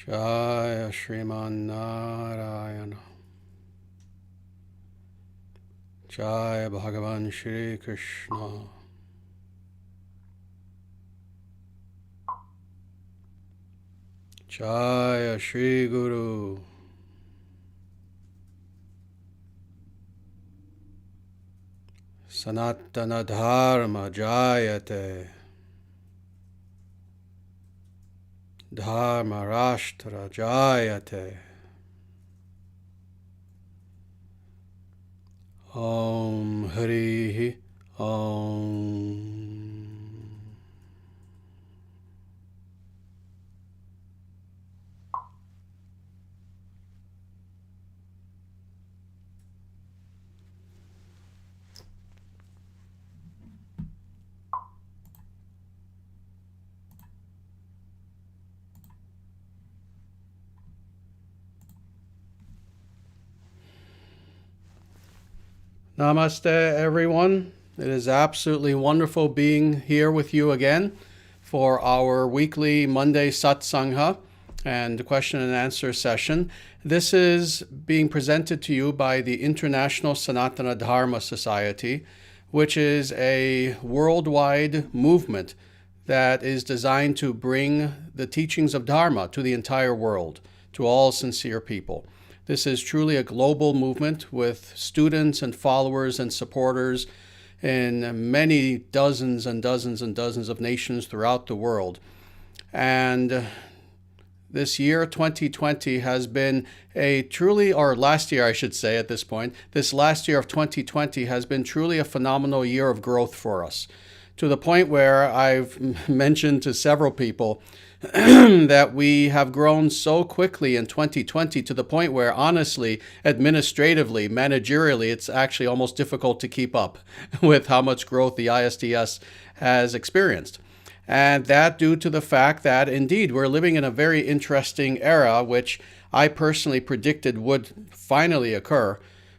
Jaya Shriman Narayana. Jaya Bhagavan Shri Krishna. Jaya Shri Guru. Sanatana Dharma Jayate. Dharma Rashtra Jayate. Om Harihi Om. Namaste, everyone. It is absolutely wonderful being here with you again for our weekly Monday Satsangha and question and answer session. This is being presented to you by the International Sanatana Dharma Society, which is a worldwide movement that is designed to bring the teachings of Dharma to the entire world, to all sincere people. This is truly a global movement with students and followers and supporters in many dozens and dozens and dozens of nations throughout the world. And this year, 2020, has been or last year I should say at this point, this last year of 2020 has been truly a phenomenal year of growth for us, to the point where I've mentioned to several people that we have grown so quickly in 2020 to the point where, honestly, administratively, managerially, it's actually almost difficult to keep up with how much growth the ISDS has experienced. And that due to the fact that, indeed, we're living in a very interesting era, which I personally predicted would finally occur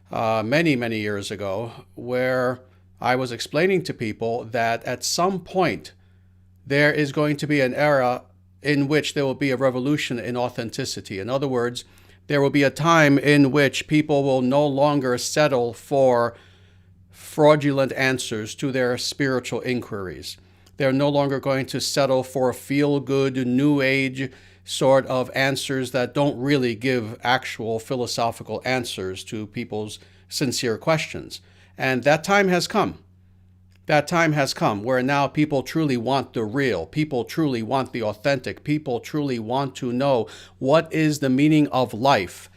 many, many years ago, where I was explaining to people that at some point there is going to be an era in which there will be a revolution in authenticity. In other words, there will be a time in which people will no longer settle for fraudulent answers to their spiritual inquiries. They're no longer going to settle for feel-good, new age sort of answers that don't really give actual philosophical answers to people's sincere questions. And that time has come. That time has come where now people truly want the real. People truly want the authentic. People truly want to know what is the meaning of life,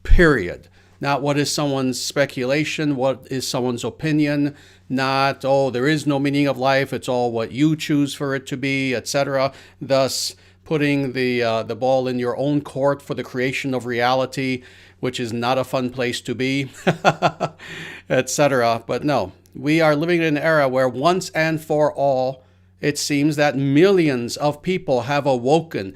period. Not what is someone's speculation, what is someone's opinion, not, oh, there is no meaning of life, it's all what you choose for it to be, etc. Thus, putting the ball in your own court for the creation of reality, which is not a fun place to be, etc. But no, we are living in an era where once and for all, it seems that millions of people have awoken.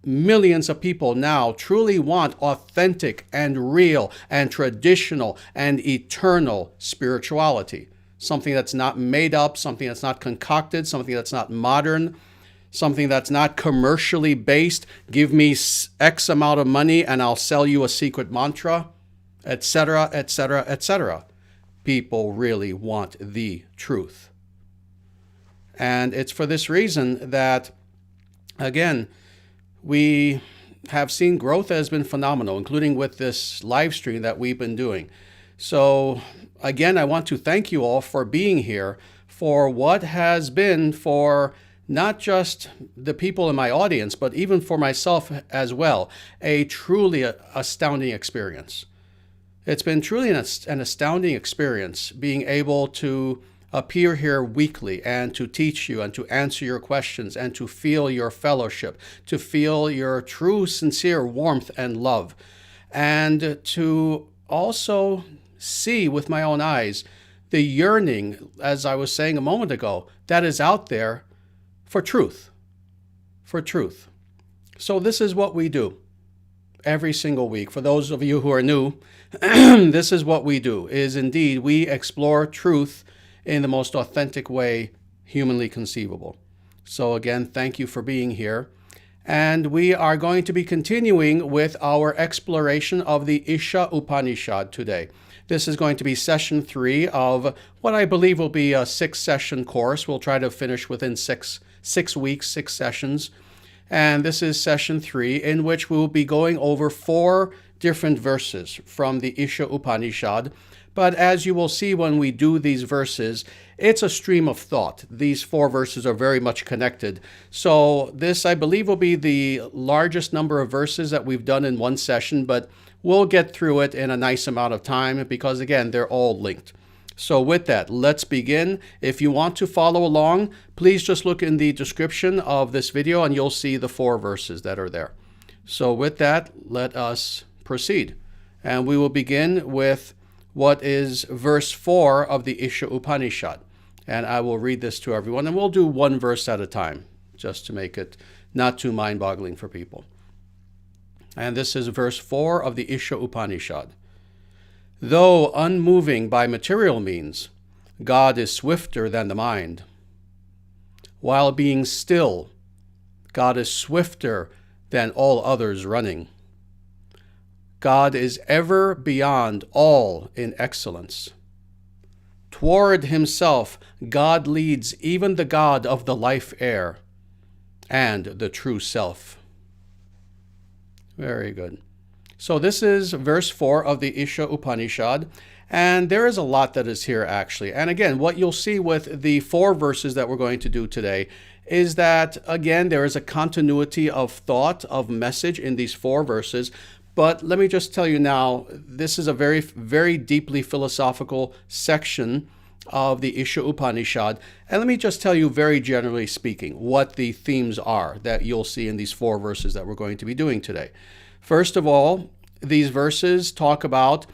Millions of people now truly want authentic and real and traditional and eternal spirituality. Something that's not made up, something that's not concocted, something that's not modern, something that's not commercially based. Give me X amount of money and I'll sell you a secret mantra, etc., etc., etc. People really want the truth. And it's for this reason that, again, we have seen growth that has been phenomenal, including with this live stream that we've been doing. So, again, I want to thank you all for being here for what has been, for not just the people in my audience, but even for myself as well, a truly astounding experience. It's been truly an astounding experience being able to appear here weekly and to teach you and to answer your questions and to feel your fellowship, to feel your true, sincere warmth and love, and to also see with my own eyes the yearning, as I was saying a moment ago, that is out there for truth, for truth. So this is what we do every single week. For those of you who are new, this is what we do, is indeed we explore truth in the most authentic way humanly conceivable. So again, thank you for being here. and we are going to be continuing with our exploration of the Isha Upanishad today. This is going to be session 3 of what I believe will be a 6-session course. We'll try to finish within six weeks, 6 sessions. And this is session 3, in which we will be going over 4 different verses from the Isha Upanishad. But as you will see when we do these verses, it's a stream of thought. These 4 verses are very much connected. So this, I believe, will be the largest number of verses that we've done in one session, but we'll get through it in a nice amount of time because, again, they're all linked. So with that, let's begin. If you want to follow along, please just look in the description of this video and you'll see the 4 verses that are there. So with that, let us proceed. And we will begin with what is verse 4 of the Isha Upanishad. And I will read this to everyone, and we'll do one verse at a time, just to make it not too mind-boggling for people. And this is verse 4 of the Isha Upanishad. Though unmoving by material means, God is swifter than the mind. While being still, God is swifter than all others running. God is ever beyond all in excellence. Toward himself, God leads even the God of the life air and the true self. Very good. So this is verse 4 of the Isha Upanishad, and there is a lot that is here actually. And again, what you'll see with the 4 verses that we're going to do today is that, again, there is a continuity of thought, of message in these 4 verses. But let me just tell you now, this is a very, very deeply philosophical section of the Isha Upanishad. And let me just tell you very generally speaking what the themes are that you'll see in these 4 verses that we're going to be doing today. First of all, these verses talk about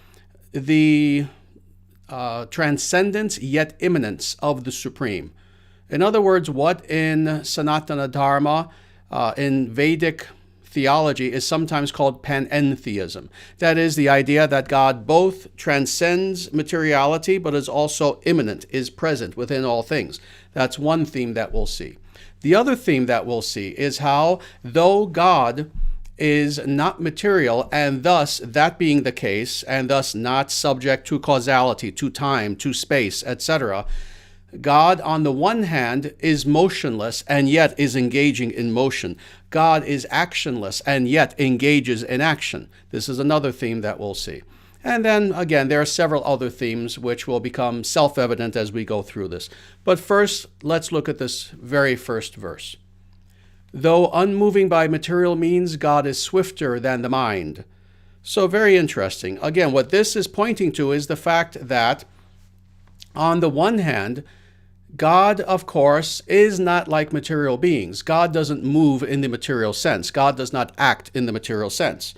the transcendence yet immanence of the Supreme. In other words, what in Sanatana Dharma, in Vedic theology, is sometimes called panentheism. That is the idea that God both transcends materiality but is also immanent, is present within all things. That's one theme that we'll see. The other theme that we'll see is how, though God is not material, and thus, that being the case, and thus not subject to causality, to time, to space, etc., God, on the one hand, is motionless and yet is engaging in motion. God is actionless and yet engages in action. This is another theme that we'll see. And then, again, there are several other themes which will become self-evident as we go through this. But first, let's look at this very first verse. Though unmoving by material means, God is swifter than the mind. So very interesting. Again, what this is pointing to is the fact that, on the one hand, God, of course, is not like material beings. God doesn't move in the material sense. God does not act in the material sense.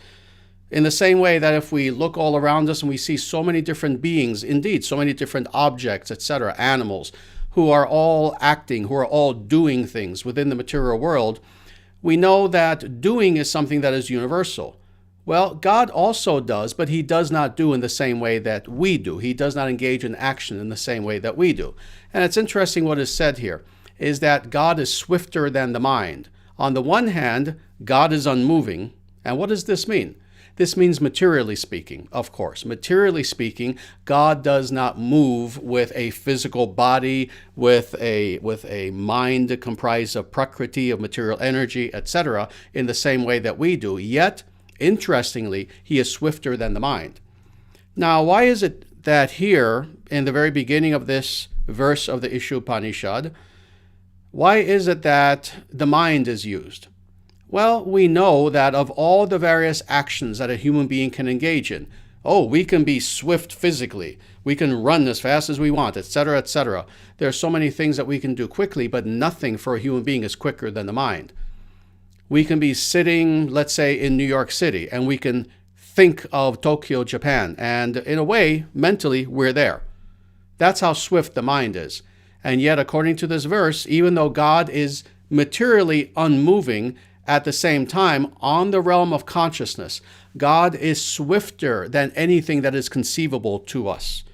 In the same way that if we look all around us and we see so many different beings, indeed, so many different objects, etc., animals, who are all acting, who are all doing things within the material world, we know that doing is something that is universal. Well, God also does, but he does not do in the same way that we do. He does not engage in action in the same way that we do. And it's interesting what is said here, is that God is swifter than the mind. On the one hand, God is unmoving. And what does this mean? This means materially speaking, of course. Materially speaking, God does not move with a physical body, with a mind comprised of prakriti, of material energy, etc., in the same way that we do. Yet, interestingly, he is swifter than the mind. Now, why is it that here, in the very beginning of this verse of the Isha Upanishad, why is it that the mind is used? Well, we know that of all the various actions that a human being can engage in, we can be swift physically, we can run as fast as we want, etc., etc. There are so many things that we can do quickly, but nothing for a human being is quicker than the mind. We can be sitting, let's say, in New York City, and we can think of Tokyo, Japan, and in a way, mentally, we're there. That's how swift the mind is. And yet, according to this verse, even though God is materially unmoving, at the same time, on the realm of consciousness, God is swifter than anything that is conceivable to us.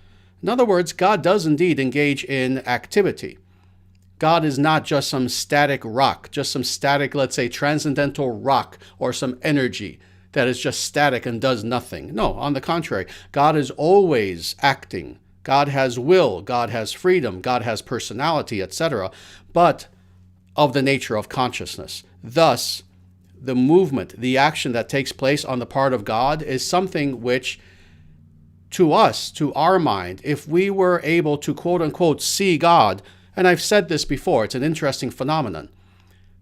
In other words, God does indeed engage in activity. God is not just some static rock, just some static, let's say, transcendental rock or some energy that is just static and does nothing. No, on the contrary, God is always acting. God has will, God has freedom, God has personality, etc., but of the nature of consciousness. Thus, the movement, the action that takes place on the part of God is something which, to us, to our mind, if we were able to quote-unquote see God, and I've said this before, it's an interesting phenomenon.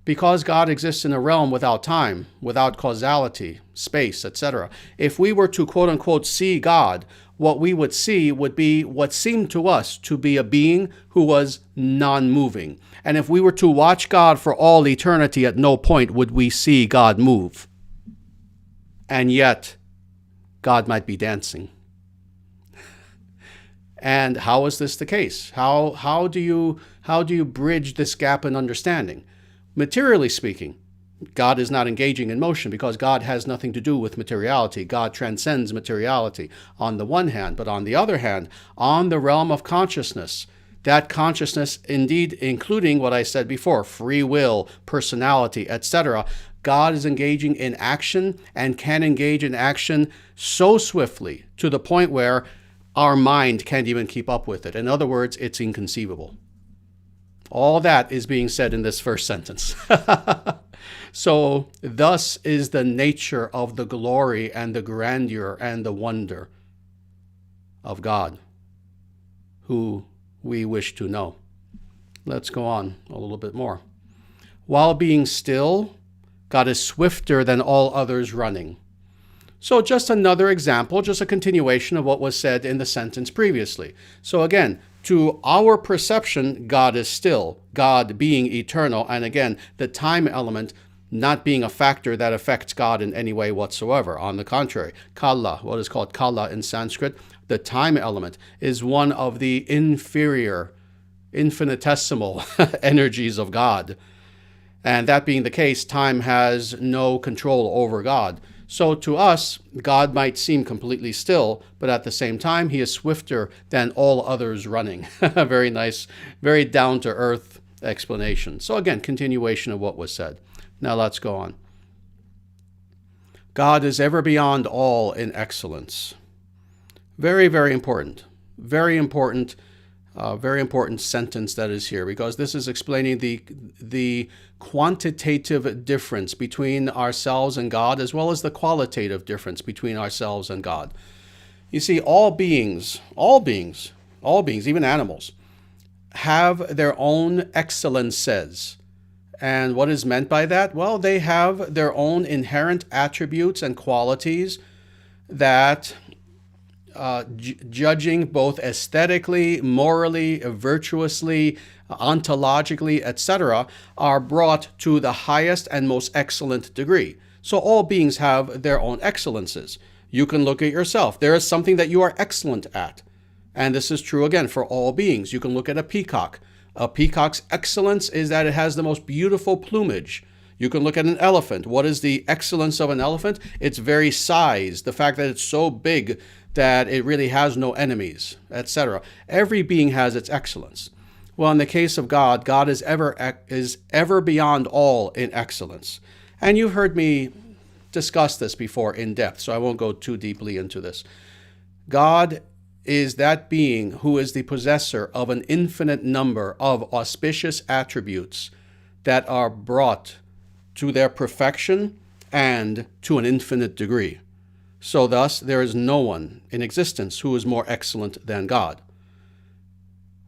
Because God exists in a realm without time, without causality, space, etc., if we were to quote-unquote see God, what we would see would be what seemed to us to be a being who was non-moving. And if we were to watch God for all eternity, at no point would we see God move. And yet, God might be dancing. And how is this the case? How do you bridge this gap in understanding? Materially speaking, God is not engaging in motion because God has nothing to do with materiality. God transcends materiality on the one hand, but on the other hand, on the realm of consciousness, that consciousness, indeed, including what I said before, free will, personality, etc., God is engaging in action and can engage in action so swiftly to the point where our mind can't even keep up with it. In other words, it's inconceivable. All that is being said in this first sentence. So, thus is the nature of the glory and the grandeur and the wonder of God, who we wish to know. Let's go on a little bit more. While being still, God is swifter than all others running. So just another example, just a continuation of what was said in the sentence previously. So again, to our perception, God is still, God being eternal, and again, the time element not being a factor that affects God in any way whatsoever. On the contrary, kala, what is called kala in Sanskrit, the time element, is one of the inferior, infinitesimal energies of God. And that being the case, time has no control over God. So to us, God might seem completely still, but at the same time, he is swifter than all others running. Very nice, very down-to-earth explanation. So again, continuation of what was said. Now let's go on. God is ever beyond all in excellence. Very, very important. Very important sentence that is here, because this is explaining the quantitative difference between ourselves and God, as well as the qualitative difference between ourselves and God. You see, all beings, even animals, have their own excellences. And what is meant by that? Well, they have their own inherent attributes and qualities that judging both aesthetically, morally, virtuously, ontologically, etc., are brought to the highest and most excellent degree. So all beings have their own excellences. You can look at yourself. There is something that you are excellent at. And this is true again for all beings. You can look at a peacock. A peacock's excellence is that it has the most beautiful plumage. You can look at an elephant. What is the excellence of an elephant? Its very size, the fact that it's so big that it really has no enemies, etc. Every being has its excellence. Well, in the case of God, God is ever beyond all in excellence. And you've heard me discuss this before in depth, so I won't go too deeply into this. God is that being who is the possessor of an infinite number of auspicious attributes that are brought to their perfection and to an infinite degree. So thus, there is no one in existence who is more excellent than God.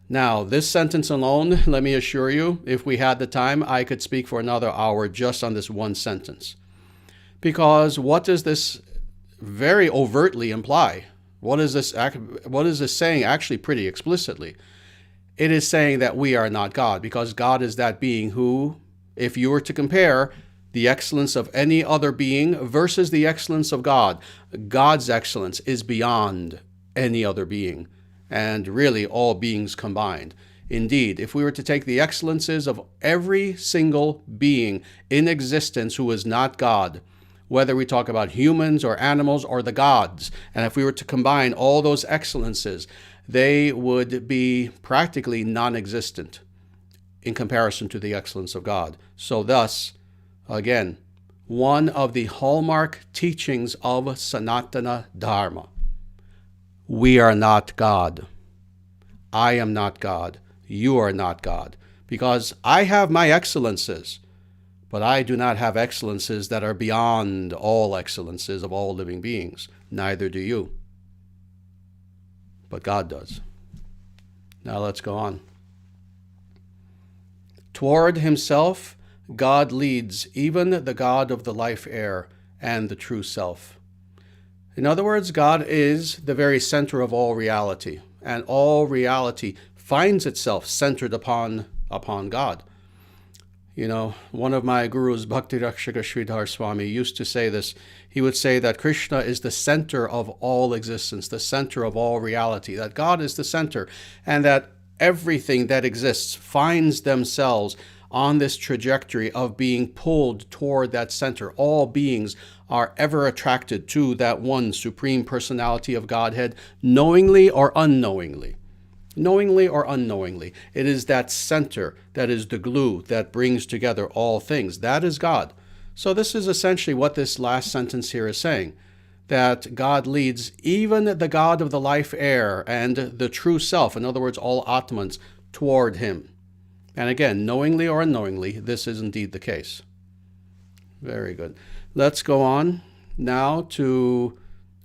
Now, this sentence alone, let me assure you, if we had the time, I could speak for another hour just on this one sentence. Because what does this very overtly imply? What is this saying actually pretty explicitly? It is saying that we are not God, because God is that being who, if you were to compare the excellence of any other being versus the excellence of God, God's excellence is beyond any other being, and really all beings combined. Indeed, if we were to take the excellences of every single being in existence who is not God, whether we talk about humans or animals or the gods, and if we were to combine all those excellences, they would be practically non-existent. in comparison to the excellence of God. So thus, again, one of the hallmark teachings of Sanatana Dharma. We are not God. I am not God. You are not God. Because I have my excellences, but I do not have excellences that are beyond all excellences of all living beings. Neither do you. But God does. Now let's go on. Toward himself, God leads even the God of the life air and the true self. In other words, God is the very center of all reality, and all reality finds itself centered upon God. You know, one of my gurus, Bhakti Rakshaka Sridhar Swami, used to say this. He would say that Krishna is the center of all existence, the center of all reality, that God is the center, and that everything that exists finds themselves on this trajectory of being pulled toward that center. All beings are ever attracted to that one supreme personality of Godhead, knowingly or unknowingly. Knowingly or unknowingly, it is that center that is the glue that brings together all things. That is God. So this is essentially what this last sentence here is saying, that God leads even the God of the life air and the true self, in other words, all Atmans, toward him. And again, knowingly or unknowingly, this is indeed the case. Very good. Let's go on now to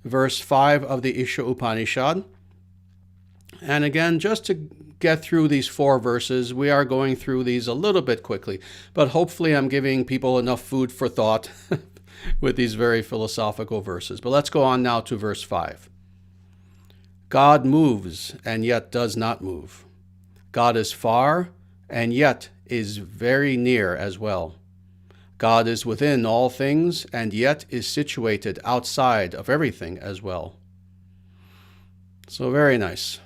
verse 5 of the Isha Upanishad. And again, just to get through these 4 verses, we are going through these a little bit quickly, but hopefully I'm giving people enough food for thought with these very philosophical verses. But let's go on now to verse 5. God moves and yet does not move. God is far and yet is very near as well. God is within all things and yet is situated outside of everything as well. So very nice.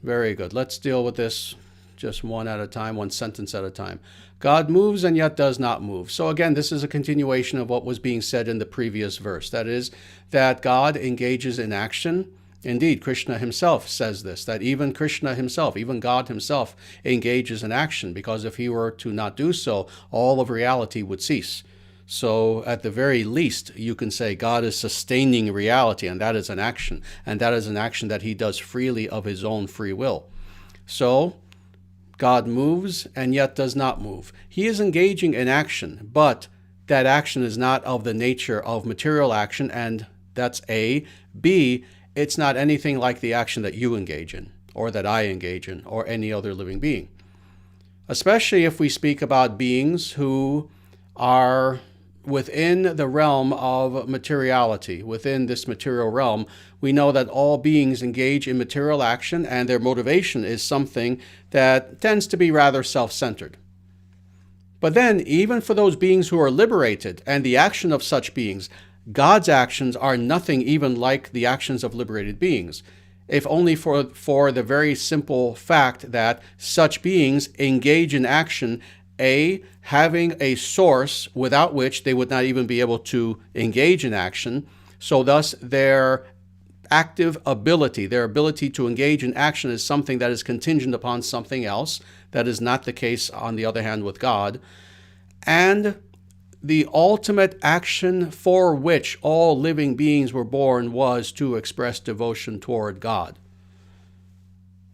Very good. Let's deal with this just one at a time, one sentence at a time. God moves and yet does not move. So again, this is a continuation of what was being said in the previous verse. That is, that God engages in action. Indeed, Krishna himself says this, that even Krishna himself, even God himself, engages in action, because if he were to not do so, all of reality would cease. So at the very least, you can say God is sustaining reality, and that is an action. And that is an action that he does freely of his own free will. So God moves and yet does not move. He is engaging in action, but that action is not of the nature of material action, and that's A. B, it's not anything like the action that you engage in, or that I engage in, or any other living being. Especially if we speak about beings who are within the realm of materiality, within this material realm, we know that all beings engage in material action, and their motivation is something that tends to be rather self-centered. But then, even for those beings who are liberated and the action of such beings, God's actions are nothing even like the actions of liberated beings, if only for the very simple fact that such beings engage in action, A, having a source without which they would not even be able to engage in action. So thus their active ability, their ability to engage in action, is something that is contingent upon something else. That is not the case, on the other hand, with God. And the ultimate action for which all living beings were born was to express devotion toward God.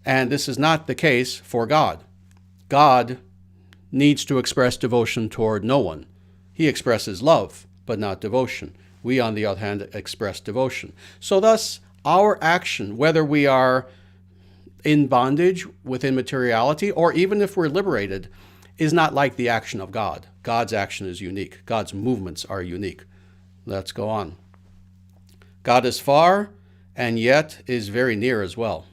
And this is not the case for God. God needs to express devotion toward no one. He expresses love, but not devotion. We, on the other hand, express devotion. So thus, our action, whether we are in bondage within materiality, or even if we're liberated, is not like the action of God. God's action is unique. God's movements are unique. Let's go on. God is far, and yet is very near as well.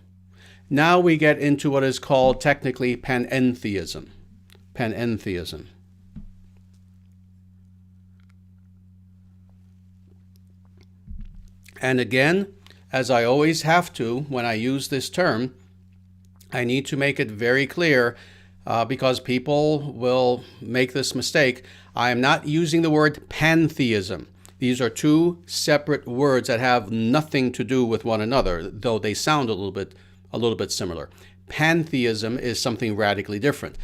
Now we get into what is called technically panentheism. Panentheism. And again, as I always have to when I use this term, I need to make it very clear because people will make this mistake. I am not using the word pantheism. These are 2 separate words that have nothing to do with one another, though they sound a little bit similar. Pantheism is something radically different.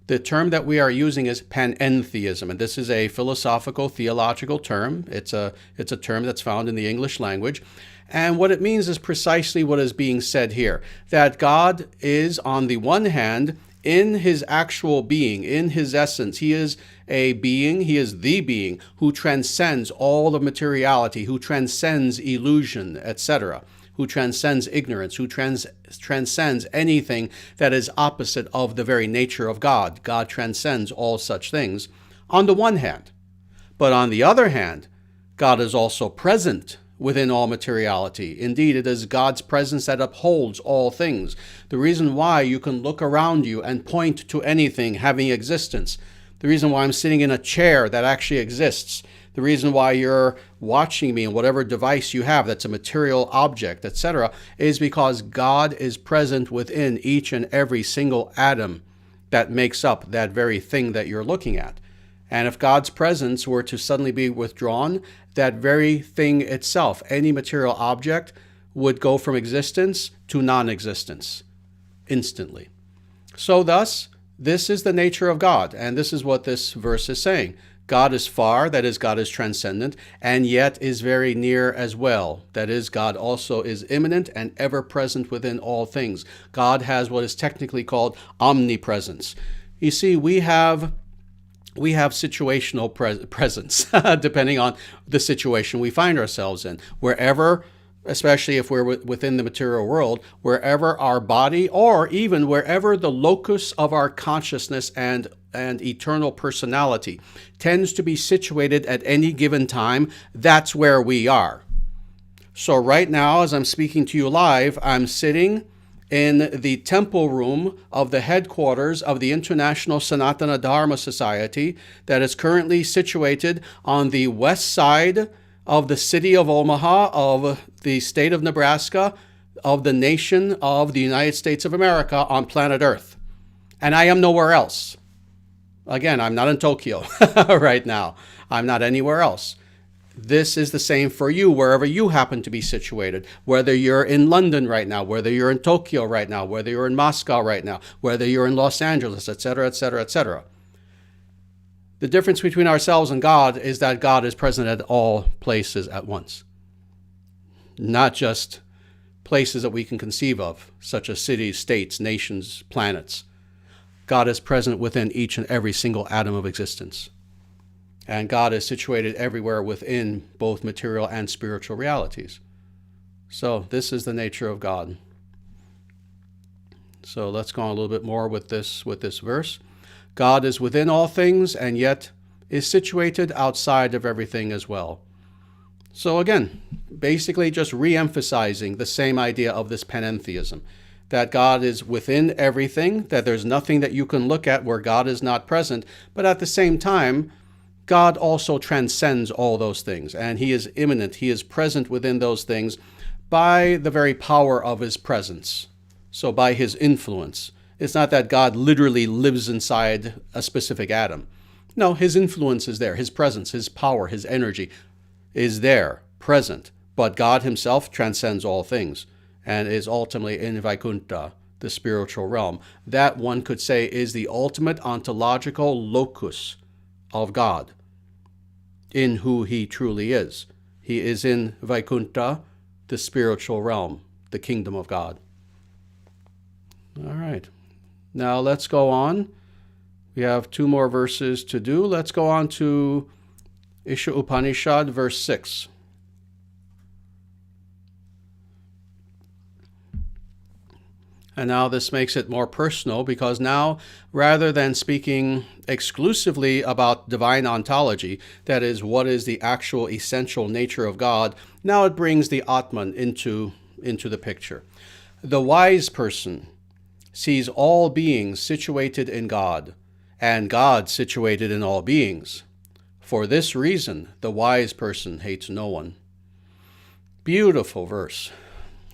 The term that we are using is panentheism, and this is a philosophical, theological term. It's a term that's found in the English language. And what it means is precisely what is being said here, that God is, on the one hand, in his actual being, in his essence, he is a being, he is the being who transcends all of materiality, who transcends illusion, etc., who transcends ignorance, who transcends anything that is opposite of the very nature of God. God transcends all such things, on the one hand. But on the other hand, God is also present within all materiality. Indeed, it is God's presence that upholds all things. The reason why you can look around you and point to anything having existence, the reason why I'm sitting in a chair that actually exists, the reason why you're watching me in whatever device you have that's a material object, etc., is because God is present within each and every single atom that makes up that very thing that you're looking at. And if God's presence were to suddenly be withdrawn, that very thing itself, any material object, would go from existence to non-existence instantly. So thus, this is the nature of God, and this is what this verse is saying. God is far, that is, God is transcendent, and yet is very near as well. That is, God also is immanent and ever present within all things. God has what is technically called omnipresence. You see, we have situational presence, depending on the situation we find ourselves in. Wherever, especially if we're within the material world, wherever our body, or even wherever the locus of our consciousness and eternal personality tends to be situated at any given time, that's where we are. So right now, as I'm speaking to you live, I'm sitting in the temple room of the headquarters of the International Sanatana Dharma Society that is currently situated on the west side of the city of Omaha, of the state of Nebraska, of the nation of the United States of America on planet Earth. And I am nowhere else. Again, I'm not in Tokyo right now. I'm not anywhere else. This is the same for you, wherever you happen to be situated, whether you're in London right now, whether you're in Tokyo right now, whether you're in Moscow right now, whether you're in Los Angeles, etc., etc., etc. The difference between ourselves and God is that God is present at all places at once, not just places that we can conceive of, such as cities, states, nations, planets. God is present within each and every single atom of existence. And God is situated everywhere within both material and spiritual realities. So this is the nature of God. So let's go on a little bit more with this verse. God is within all things and yet is situated outside of everything as well. So again, basically just re-emphasizing the same idea of this panentheism, that God is within everything, that there's nothing that you can look at where God is not present, but at the same time, God also transcends all those things, and he is immanent. He is present within those things by the very power of his presence. So by his influence. It's not that God literally lives inside a specific atom. No, his influence is there. His presence, his power, his energy is there, present. But God himself transcends all things and is ultimately in Vaikuntha, the spiritual realm. That, one could say, is the ultimate ontological locus of God, in who he truly is. He is in Vaikuntha, the spiritual realm, the kingdom of God. All right. Now let's go on. We have 2 more verses to do. Let's go on to Isha Upanishad, verse 6. And now this makes it more personal, because now, rather than speaking exclusively about divine ontology, that is, what is the actual essential nature of God, now it brings the Atman into the picture. The wise person sees all beings situated in God, and God situated in all beings. For this reason, the wise person hates no one. Beautiful verse.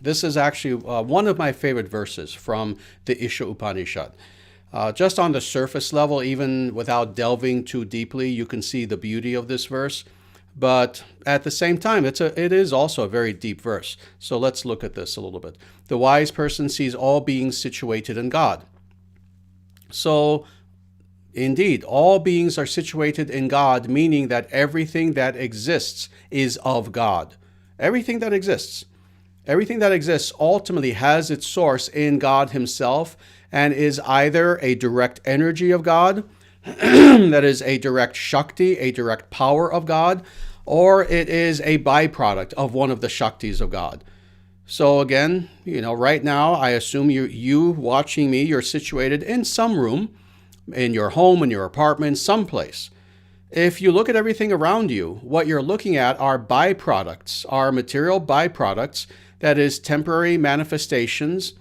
This is actually one of my favorite verses from the Isha Upanishad. Just on the surface level, even without delving too deeply, you can see the beauty of this verse. But at the same time, it is also a very deep verse. So let's look at this a little bit. The wise person sees all beings situated in God. So Indeed, all beings are situated in God, meaning that everything that exists is of God. Everything that exists. Everything that exists ultimately has its source in God himself and is either a direct energy of God, that is a direct Shakti, a direct power of God, or it is a byproduct of one of the Shaktis of God. So again, right now, I assume you watching me, you're situated in some room, in your home, in your apartment, someplace. If you look at everything around you, what you're looking at are byproducts, are material byproducts, that is temporary manifestations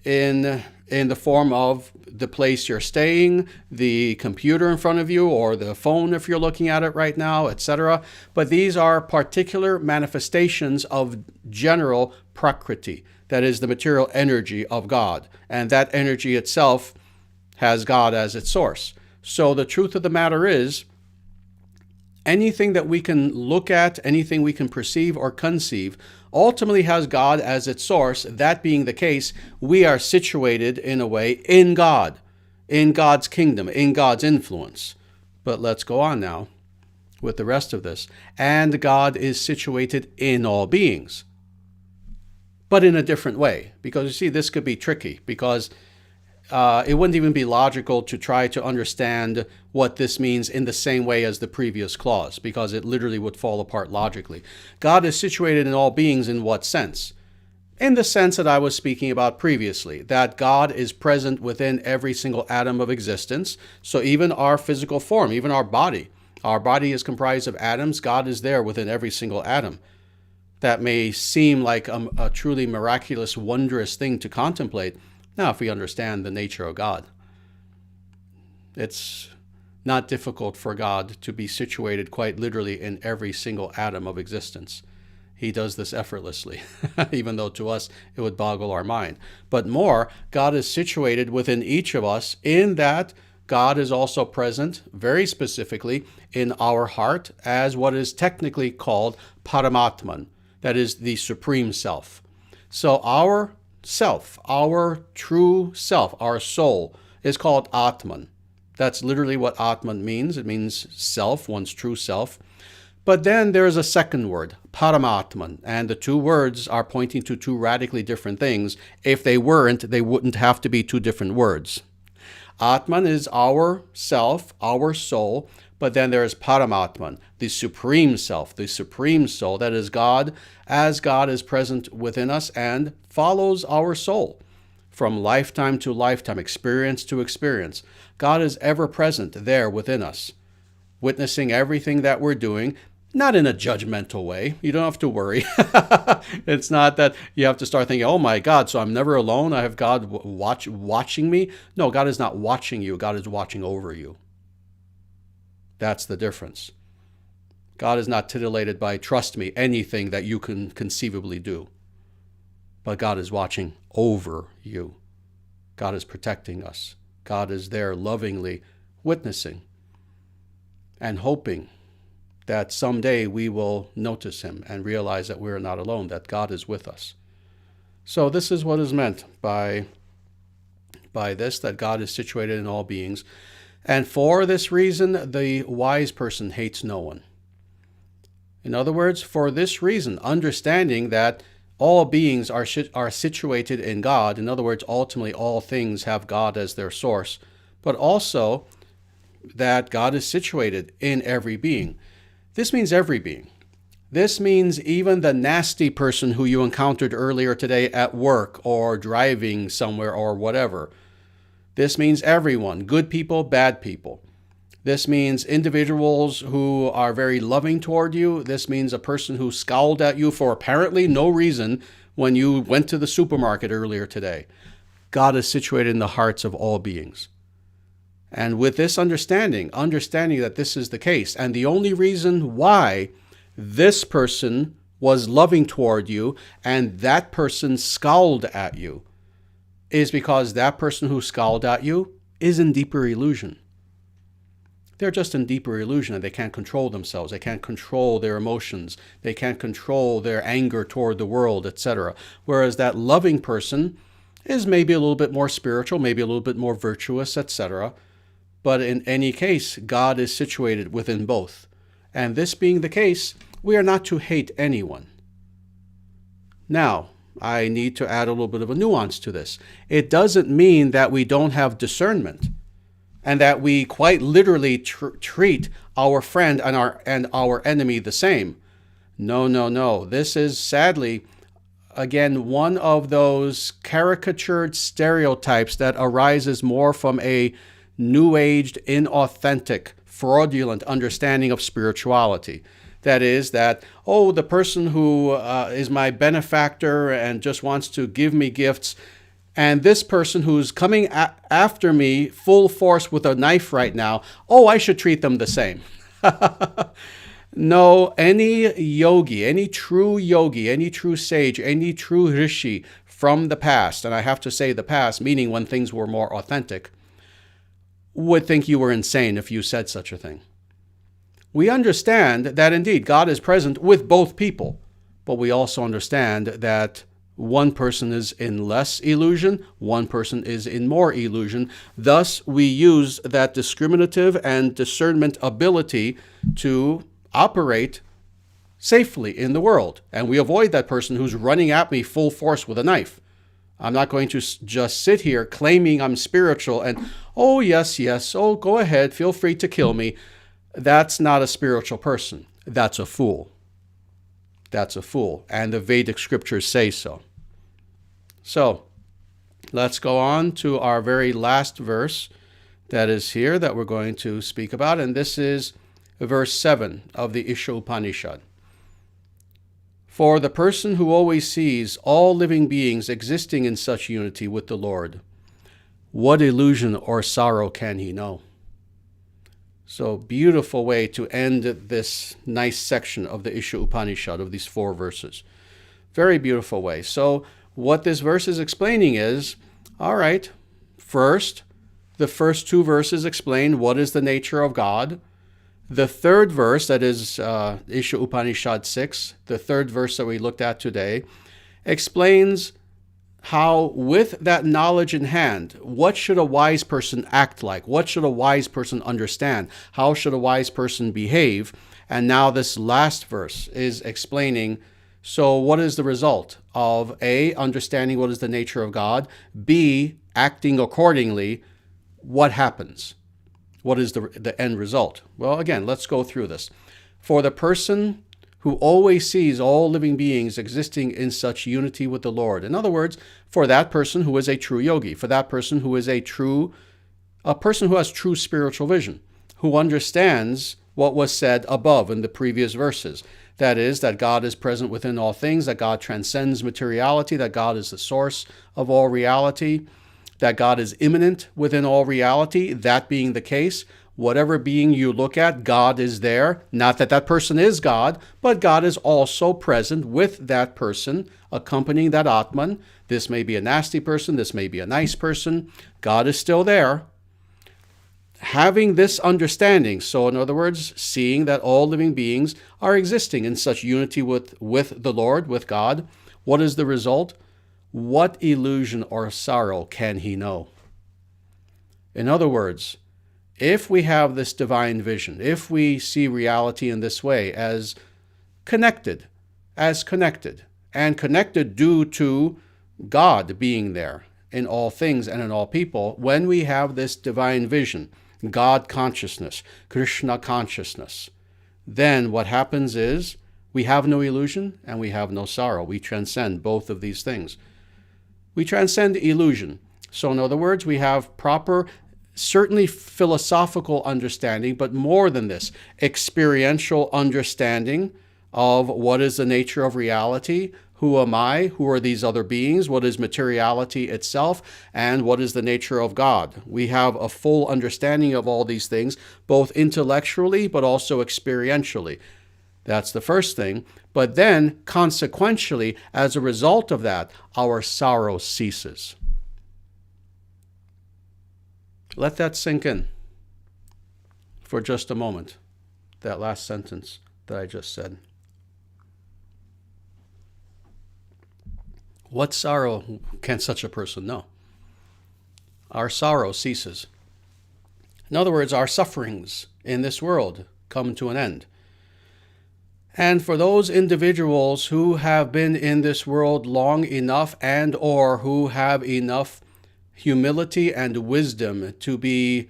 in the form of the place you're staying, the computer in front of you, or the phone if you're looking at it right now, etc. But these are particular manifestations of general prakriti, that is the material energy of God. And that energy itself has God as its source. So the truth of the matter is, anything that we can look at, anything we can perceive or conceive, ultimately has God as its source. That being the case, we are situated in a way in God, in God's kingdom, in God's influence. But let's go on now with the rest of this. And God is situated in all beings, but in a different way. Because you see, this could be tricky, because it wouldn't even be logical to try to understand what this means in the same way as the previous clause, because it literally would fall apart logically. God is situated in all beings in what sense? In the sense that I was speaking about previously, that God is present within every single atom of existence. So even our physical form, even our body is comprised of atoms. God is there within every single atom. That may seem like a truly miraculous, wondrous thing to contemplate. Now, if we understand the nature of God, it's not difficult for God to be situated quite literally in every single atom of existence. He does this effortlessly, even though to us it would boggle our mind. But more, God is situated within each of us in that God is also present, very specifically, in our heart as what is technically called Paramatman, that is the Supreme Self. So our self, our true self, our soul, is called Atman. That's literally what Atman means. It means self, one's true self. But then there's a second word, Paramatman, and the two words are pointing to two radically different things. If they weren't, they wouldn't have to be two different words. Atman is our self, our soul, but then there's Paramatman, the supreme self, the supreme soul, that is God, as God is present within us and follows our soul from lifetime to lifetime, experience to experience. God is ever present there within us, witnessing everything that we're doing, not in a judgmental way. You don't have to worry. It's not that you have to start thinking, oh my God, so I'm never alone. I have God watching me. No, God is not watching you. God is watching over you. That's the difference. God is not titillated by, trust me, anything that you can conceivably do. But God is watching over you. God is protecting us. God is there lovingly witnessing and hoping that someday we will notice him and realize that we're not alone, that God is with us. So this is what is meant by this, that God is situated in all beings. And for this reason, the wise person hates no one. In other words, for this reason, understanding that all beings are situated in God, in other words, ultimately all things have God as their source, but also that God is situated in every being. This means every being. This means even the nasty person who you encountered earlier today at work or driving somewhere or whatever. This means everyone, good people, bad people. This means individuals who are very loving toward you. This means a person who scowled at you for apparently no reason when you went to the supermarket earlier today. God is situated in the hearts of all beings. And with this understanding that this is the case, and the only reason why this person was loving toward you and that person scowled at you is because that person who scowled at you is in deeper illusion. They're just in deeper illusion and they can't control themselves. They can't control their emotions. They can't control their anger toward the world, etc. Whereas that loving person is maybe a little bit more spiritual, maybe a little bit more virtuous, etc. But in any case, God is situated within both. And this being the case, we are not to hate anyone. Now, I need to add a little bit of a nuance to this. It doesn't mean that we don't have discernment and that we quite literally treat our friend and our enemy the same. No, no, no. This is sadly, again, one of those caricatured stereotypes that arises more from a new-aged, inauthentic, fraudulent understanding of spirituality. That is that, oh, the person who is my benefactor and just wants to give me gifts, and this person who's coming after me full force with a knife right now, oh, I should treat them the same. No, any yogi, any true sage, any true rishi from the past, and I have to say the past, meaning when things were more authentic, would think you were insane if you said such a thing. We understand that indeed God is present with both people, but we also understand that one person is in less illusion, one person is in more illusion. Thus, we use that discriminative and discernment ability to operate safely in the world. And we avoid that person who's running at me full force with a knife. I'm not going to just sit here claiming I'm spiritual and, oh, yes, oh, go ahead, feel free to kill me. That's not a spiritual person. That's a fool. That's a fool. And the Vedic scriptures say so. So, let's go on to our very last verse that is here that we're going to speak about. And this is verse 7 of the Isha Upanishad. For the person who always sees all living beings existing in such unity with the Lord, what illusion or sorrow can he know? So, beautiful way to end this nice section of the Isha Upanishad of these 4 verses. Very beautiful way. So, what this verse is explaining is, all right, first, the first 2 verses explain what is the nature of God. The 3rd verse, that is Isha Upanishad 6, the 3rd verse that we looked at today, explains how with that knowledge in hand, what should a wise person act like? What should a wise person understand? How should a wise person behave? And now this last verse is explaining, so what is the result of A, understanding what is the nature of God, B, acting accordingly, what happens? What is the end result? Well, again, let's go through this. For the person who always sees all living beings existing in such unity with the Lord. In other words, for that person who is a true yogi, for that person who is a person who has true spiritual vision, who understands what was said above in the previous verses. That is, that God is present within all things, that God transcends materiality, that God is the source of all reality, that God is immanent within all reality. That being the case, whatever being you look at, God is there. Not that that person is God, but God is also present with that person, accompanying that Atman. This may be a nasty person, this may be a nice person. God is still there. Having this understanding, so in other words, seeing that all living beings are existing in such unity with the Lord, with God, what is the result? What illusion or sorrow can he know? In other words, if we have this divine vision, if we see reality in this way as connected, and connected due to God being there in all things and in all people, when we have this divine vision, God consciousness, Krishna consciousness, then what happens is we have no illusion and we have no sorrow. We transcend both of these things. We transcend illusion. So in other words, we have proper, certainly philosophical understanding, but more than this, experiential understanding of what is the nature of reality, who am I, who are these other beings, what is materiality itself, and what is the nature of God. We have a full understanding of all these things, both intellectually but also experientially. That's the first thing. But then, consequentially, as a result of that, our sorrow ceases. Let that sink in for just a moment, that last sentence that I just said. What sorrow can such a person know? Our sorrow ceases. In other words, our sufferings in this world come to an end. And for those individuals who have been in this world long enough and or who have enough humility and wisdom to be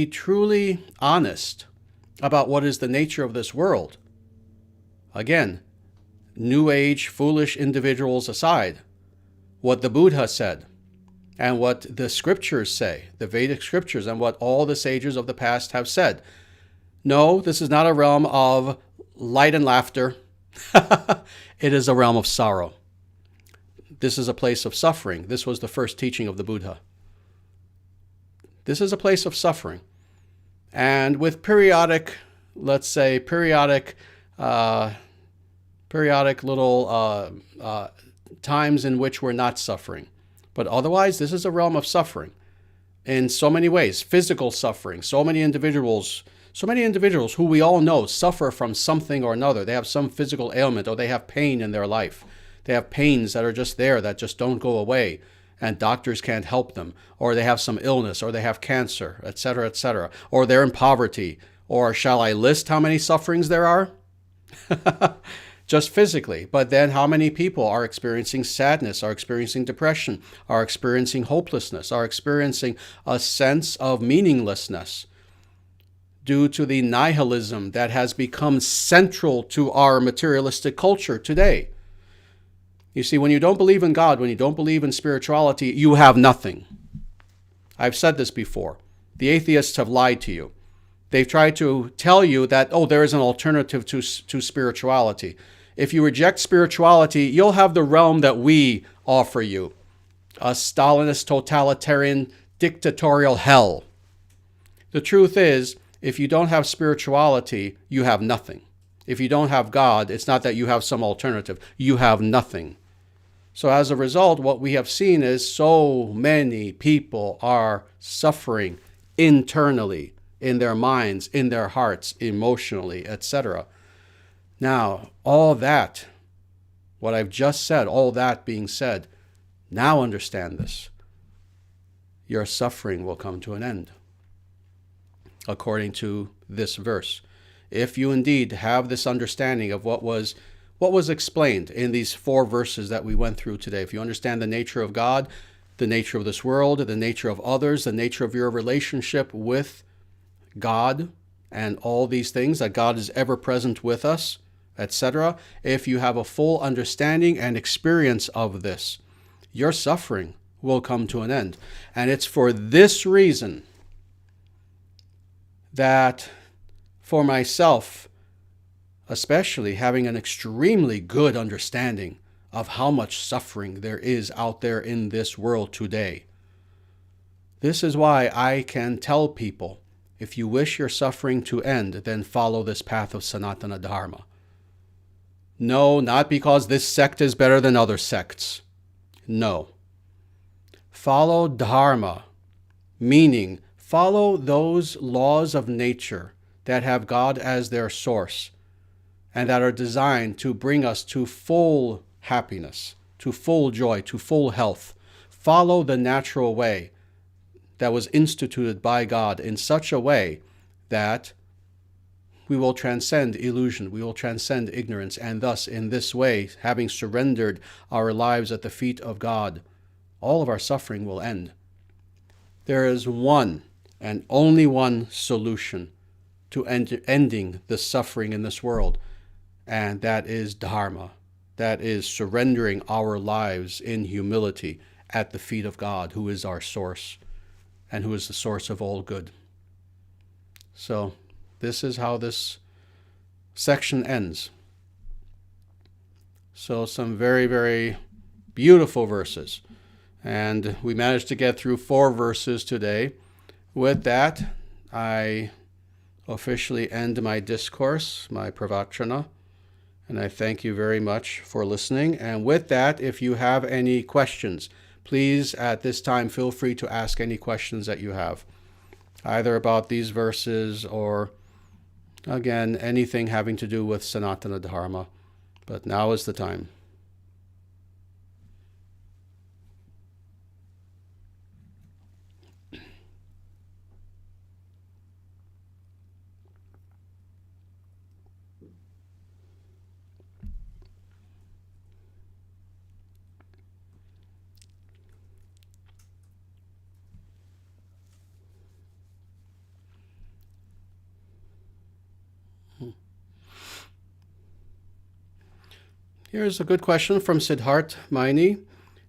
truly honest about what is the nature of this world, again, New Age foolish individuals aside, what the Buddha said and what the scriptures say, the Vedic scriptures, and what all the sages of the past have said. No, this is not a realm of light and laughter. It is a realm of sorrow. This is a place of suffering. This was the first teaching of the Buddha. This is a place of suffering. And with periodic, let's say, periodic little times in which we're not suffering. But otherwise, this is a realm of suffering in so many ways. Physical suffering. So many individuals who we all know suffer from something or another. They have some physical ailment, or they have pain in their life. They have pains that are just there, that just don't go away, and doctors can't help them. Or they have some illness, or they have cancer, etc., etc. Or they're in poverty. Or shall I list how many sufferings there are? Just physically. But then how many people are experiencing sadness, are experiencing depression, are experiencing hopelessness, are experiencing a sense of meaninglessness due to the nihilism that has become central to our materialistic culture today? You see, when you don't believe in God, when you don't believe in spirituality, you have nothing. I've said this before. The atheists have lied to you. They've tried to tell you that, there is an alternative to spirituality. If you reject spirituality, you'll have the realm that we offer you, a Stalinist, totalitarian, dictatorial hell. The truth is, if you don't have spirituality, you have nothing. If you don't have God, it's not that you have some alternative. You have nothing. So as a result, what we have seen is so many people are suffering internally, in their minds, in their hearts, emotionally, etc. Now, all that, what I've just said, all that being said, now understand this. Your suffering will come to an end, according to this verse. If you indeed have this understanding of what was explained in these 4 verses that we went through today, if you understand the nature of God, the nature of this world, the nature of others, the nature of your relationship with God, and all these things, that God is ever present with us, etc. If you have a full understanding and experience of this, your suffering will come to an end. And it's for this reason that, for myself, especially having an extremely good understanding of how much suffering there is out there in this world today, this is why I can tell people, if you wish your suffering to end, then follow this path of Sanatana Dharma. No, not because this sect is better than other sects. No. Follow Dharma, meaning follow those laws of nature that have God as their source and that are designed to bring us to full happiness, to full joy, to full health. Follow the natural way that was instituted by God in such a way that we will transcend illusion, we will transcend ignorance, and thus, in this way, having surrendered our lives at the feet of God, all of our suffering will end. There is one and only one solution to ending the suffering in this world, and that is Dharma. That is surrendering our lives in humility at the feet of God, who is our source and who is the source of all good. So, this is how this section ends. So some very, very beautiful verses. And we managed to get through 4 verses today. With that, I officially end my discourse, my pravachana, and I thank you very much for listening. And with that, if you have any questions, please at this time feel free to ask any questions that you have, either about these verses or, again, anything having to do with Sanatana Dharma. But now is the time. Here's a good question from Siddharth Maini,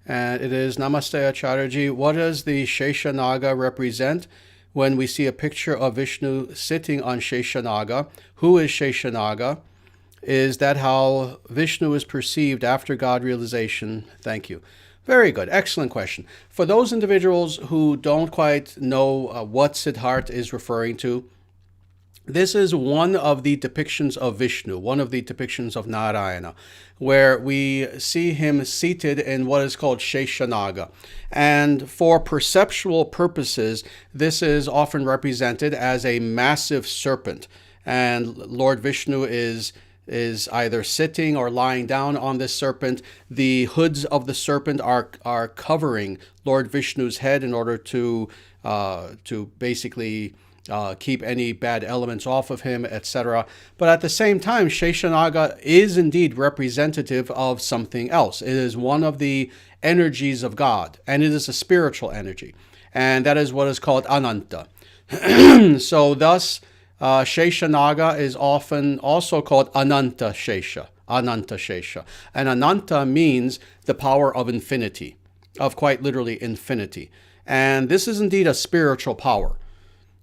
and it is, Namaste Acharyaji, what does the Sheshanaga represent when we see a picture of Vishnu sitting on Sheshanaga? Who is Sheshanaga? Is that how Vishnu is perceived after God realization? Thank you. Very good. Excellent question. For those individuals who don't quite know what Siddharth is referring to, this is one of the depictions of Vishnu, one of the depictions of Narayana, where we see him seated in what is called Sheshanaga. And for perceptual purposes, this is often represented as a massive serpent. And Lord Vishnu is either sitting or lying down on this serpent. The hoods of the serpent are covering Lord Vishnu's head in order to basically keep any bad elements off of him, etc. But at the same time, Sheshanaga is indeed representative of something else. It is one of the energies of God, and it is a spiritual energy. And that is what is called Ananta. So thus, Sheshanaga is often also called Ananta Shesha. Ananta Shesha. And Ananta means the power of infinity, of quite literally infinity. And this is indeed a spiritual power.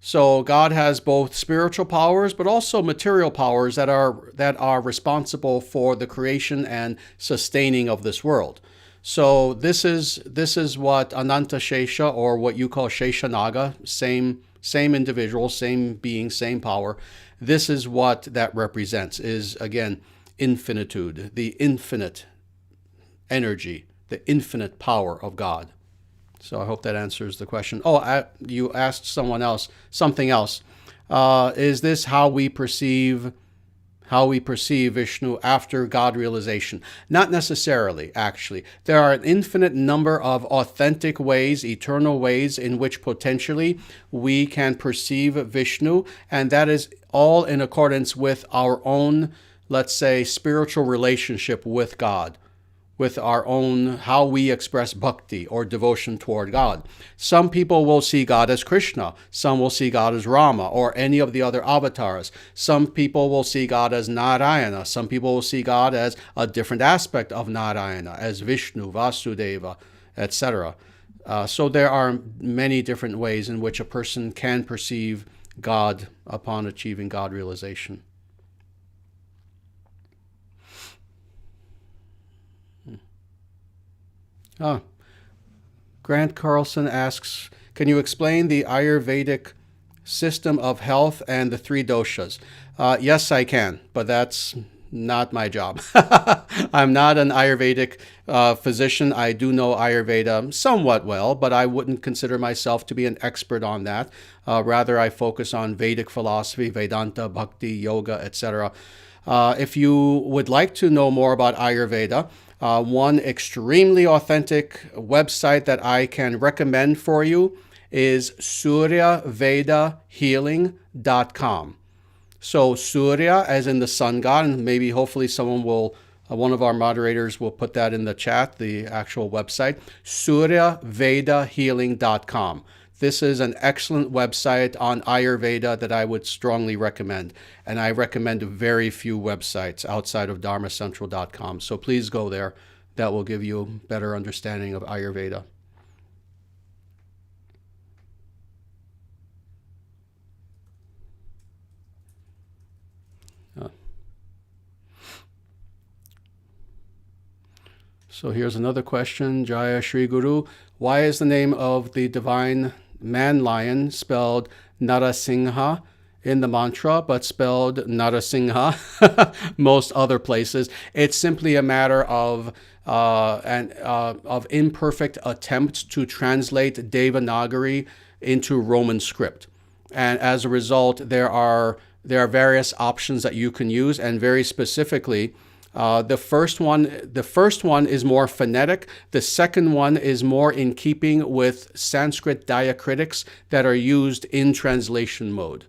So God has both spiritual powers, but also material powers that are responsible for the creation and sustaining of this world. So this is what Ananta Shesha, or what you call Sheshanaga, same individual, same being, same power. This is what that represents, is again infinitude, the infinite energy, the infinite power of God. So I hope that answers the question. Oh, you asked something else. Is this how we perceive Vishnu after God realization? Not necessarily, actually. There are an infinite number of authentic ways, eternal ways, in which potentially we can perceive Vishnu, and that is all in accordance with our own, let's say, spiritual relationship with God, with our own, how we express bhakti or devotion toward God. Some people will see God as Krishna. Some will see God as Rama or any of the other avatars. Some people will see God as Narayana. Some people will see God as a different aspect of Narayana, as Vishnu, Vasudeva, etc. So there are many different ways in which a person can perceive God upon achieving God realization. Grant Carlson asks, can you explain the Ayurvedic system of health and the three doshas? Yes, I can, but that's not my job. I'm not an Ayurvedic physician. I do know Ayurveda somewhat well, but I wouldn't consider myself to be an expert on that. Rather, I focus on Vedic philosophy, Vedanta, Bhakti, Yoga, etc. If you would like to know more about Ayurveda, one extremely authentic website that I can recommend for you is suryavedahealing.com. So Surya, as in the sun god, and maybe hopefully one of our moderators will put that in the chat, the actual website, suryavedahealing.com. This is an excellent website on Ayurveda that I would strongly recommend. And I recommend very few websites outside of dharmacentral.com. So please go there. That will give you a better understanding of Ayurveda. So here's another question. Jaya Shri Guru. Why is the name of the divine man-lion spelled Narasingha in the mantra, but spelled Narasingha most other places? It's simply a matter of imperfect attempts to translate Devanagari into Roman script. And as a result, there are various options that you can use, and very specifically, the first one is more phonetic. The second one is more in keeping with Sanskrit diacritics that are used in translation mode.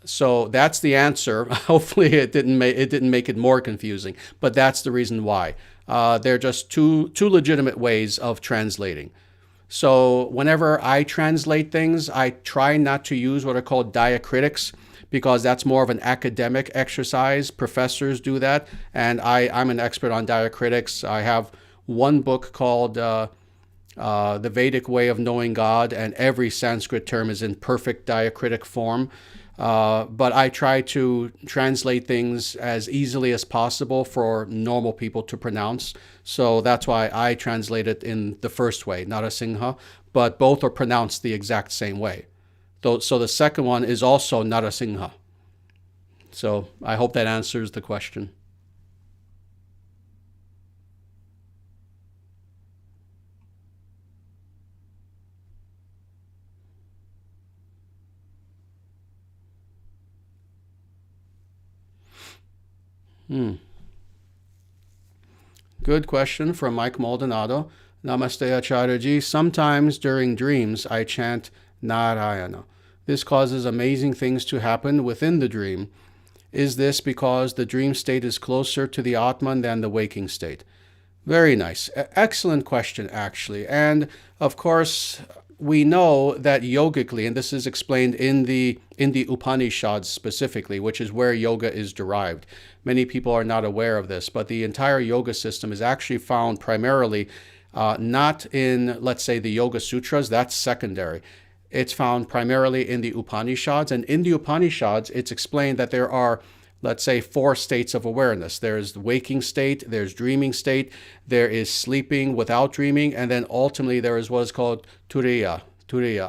So that's the answer. Hopefully it didn't make it more confusing, but that's the reason why. They're just two legitimate ways of translating. So whenever I translate things, I try not to use what are called diacritics, because that's more of an academic exercise. Professors do that, and I'm an expert on diacritics. I have one book called The Vedic Way of Knowing God, and every Sanskrit term is in perfect diacritic form. But I try to translate things as easily as possible for normal people to pronounce. So that's why I translate it in the first way, Narasingha, but both are pronounced the exact same way. So the second one is also Narasingha. So I hope that answers the question. Good question from Mike Maldonado. Namaste Acharyaji. Sometimes during dreams I chant Narayana. This causes amazing things to happen within the dream. Is this because the dream state is closer to the Atman than the waking state? Very nice. Excellent question, actually. And of course, we know that yogically, and this is explained in the Upanishads specifically, which is where yoga is derived. Many people are not aware of this, but the entire yoga system is actually found primarily not in, let's say, the Yoga Sutras. That's secondary. It's found primarily in the Upanishads, and in the Upanishads, it's explained that there are, let's say, 4 states of awareness. There's the waking state, there's dreaming state, there is sleeping without dreaming, and then ultimately there is what is called turiya,